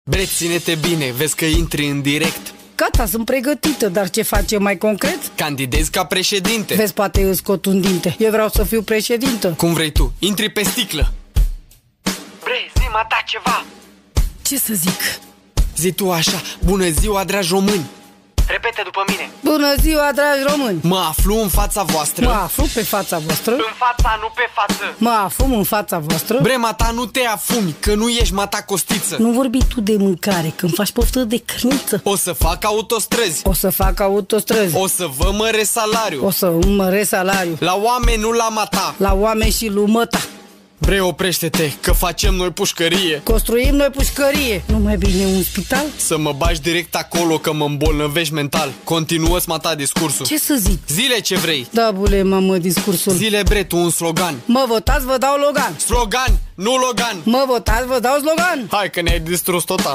Bre, ține-te bine, vezi că intri în direct. Gata, sunt pregătită, dar ce facem mai concret? Candidezi ca președinte. Vezi, poate îți scot un dinte. Eu vreau să fiu președintă. Cum vrei tu, intri pe sticlă. Bre, zi-mă ta ceva. Ce să zic? Zi tu așa, bună ziua, dragi români. Repete după mine. Bună ziua, dragi români. Mă aflu în fața voastră. Mă aflu pe fața voastră. În fața, nu pe față. Mă afum în fața voastră. Bre, mata, nu te afumi, că nu ești mata costiță. Nu vorbi tu de mâncare, când faci poftă de crniță. O să fac autostrăzi. O să fac autostrăzi. O să vă măresc salariu. O să îmi măresc salariul. La oameni, nu la mata. La oameni și lui măta. Bre, oprește-te, că facem noi pușcărie. Construim noi pușcărie. Nu mai bine un spital? Să mă bagi direct acolo, că mă îmbolnăvești mental. Continuă-ți mata discursul. Ce să zic? Zile ce vrei. Da, bule, mamă, discursul. Zile, bre, tu un slogan. Mă votați, vă dau Logan. Slogan, nu Logan. Mă votați, vă dau slogan. Hai că ne-ai distrus total.